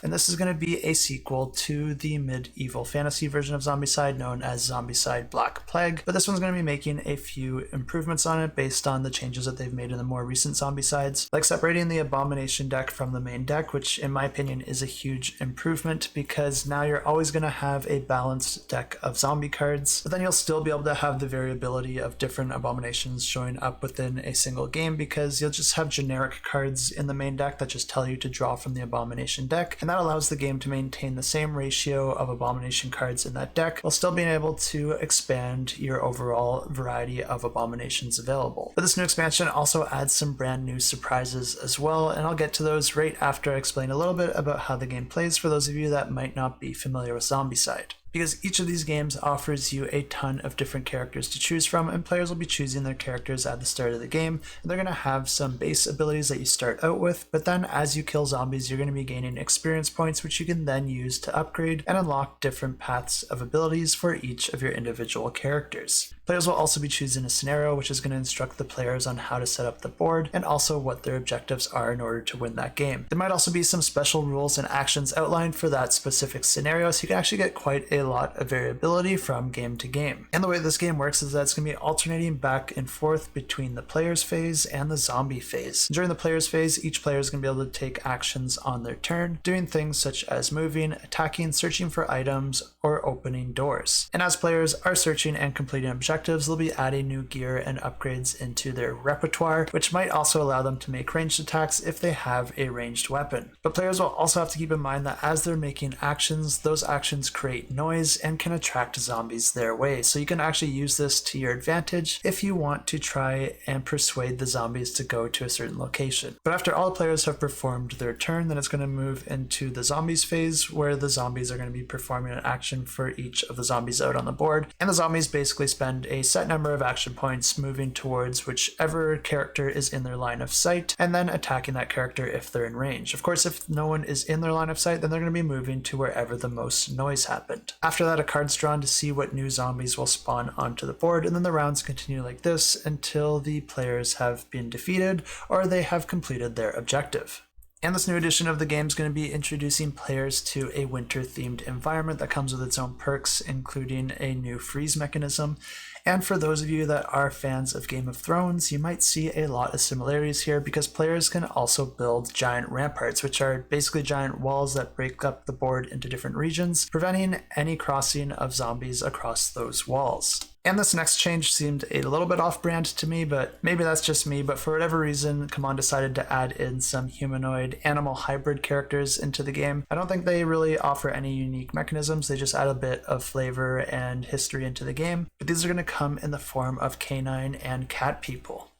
and this is going to be a sequel to the medieval fantasy version of Zombicide known as Zombicide Black Plague, but this one's going to be making a few improvements on it based on the changes that they've made in the more recent Zombicides, like separating the Abomination deck from the main deck, which in my opinion is a huge improvement because now you're always going to have a balanced deck of zombie cards, but then you'll still be able to have the variability of different abominations showing up within a single game because you'll just have generic cards in the main deck that just tell you to draw from the Abomination deck, and that allows the game to maintain the same ratio of Abomination cards in that deck while still being able to expand your overall variety of abominations available. But this new expansion also adds some brand new surprises as well, and I'll get to those right after I explain a little bit about how the game plays for those of you that might not be familiar with Zombicide. Because each of these games offers you a ton of different characters to choose from, and players will be choosing their characters at the start of the game, and they're going to have some base abilities that you start out with, but then as you kill zombies you're going to be gaining experience points which you can then use to upgrade and unlock different paths of abilities for each of your individual characters. Players will also be choosing a scenario which is going to instruct the players on how to set up the board and also what their objectives are in order to win that game. There might also be some special rules and actions outlined for that specific scenario, so you can actually get quite a lot of variability from game to game. And the way this game works is that it's going to be alternating back and forth between the player's phase and the zombie phase. During the player's phase, each player is going to be able to take actions on their turn, doing things such as moving, attacking, searching for items, or opening doors. And as players are searching and completing objectives, they'll be adding new gear and upgrades into their repertoire, which might also allow them to make ranged attacks if they have a ranged weapon. But players will also have to keep in mind that as they're making actions, those actions create noise and can attract zombies their way. So you can actually use this to your advantage if you want to try and persuade the zombies to go to a certain location. But after all the players have performed their turn, then it's going to move into the zombies phase where the zombies are going to be performing an action for each of the zombies out on the board. And the zombies basically spend a set number of action points moving towards whichever character is in their line of sight and then attacking that character if they're in range. Of course, if no one is in their line of sight, then they're going to be moving to wherever the most noise happened. After that, a card's drawn to see what new zombies will spawn onto the board, and then the rounds continue like this until the players have been defeated or they have completed their objective. And this new edition of the game is going to be introducing players to a winter-themed environment that comes with its own perks, including a new freeze mechanism. And for those of you that are fans of Game of Thrones, you might see a lot of similarities here because players can also build giant ramparts, which are basically giant walls that break up the board into different regions, preventing any crossing of zombies across those walls. And this next change seemed a little bit off-brand to me, but maybe that's just me, but for whatever reason, Command decided to add in some humanoid animal hybrid characters into the game. I don't think they really offer any unique mechanisms, they just add a bit of flavor and history into the game, but these are going to come in the form of canine and cat people.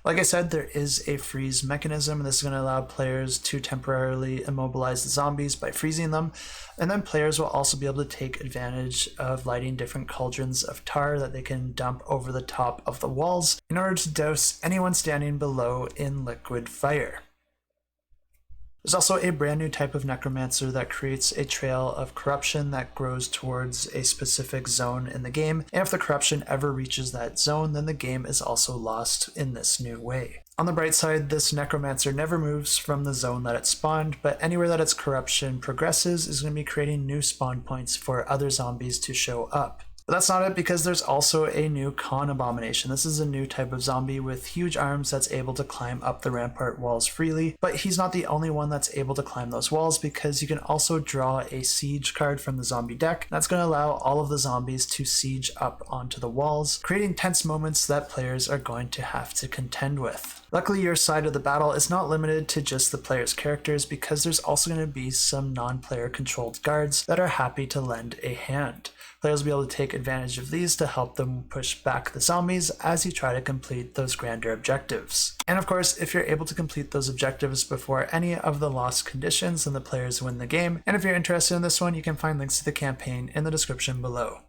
Like I said, there is a freeze mechanism, and this is going to allow players to temporarily immobilize the zombies by freezing them, and then players will also be able to take advantage of lighting different cauldrons of tar that they can dump over the top of the walls in order to douse anyone standing below in liquid fire. There's also a brand new type of necromancer that creates a trail of corruption that grows towards a specific zone in the game, and if the corruption ever reaches that zone, then the game is also lost in this new way. On the bright side, this necromancer never moves from the zone that it spawned, but anywhere that its corruption progresses is going to be creating new spawn points for other zombies to show up. But that's not it, because there's also a new Con Abomination. This is a new type of zombie with huge arms that's able to climb up the rampart walls freely, but he's not the only one that's able to climb those walls because you can also draw a siege card from the zombie deck. That's going to allow all of the zombies to siege up onto the walls, creating tense moments that players are going to have to contend with. Luckily, your side of the battle is not limited to just the player's characters because there's also going to be some non-player controlled guards that are happy to lend a hand. Players will be able to take advantage of these to help them push back the zombies as you try to complete those grander objectives. And of course, if you're able to complete those objectives before any of the lost conditions, then the players win the game. And if you're interested in this one, you can find links to the campaign in the description below.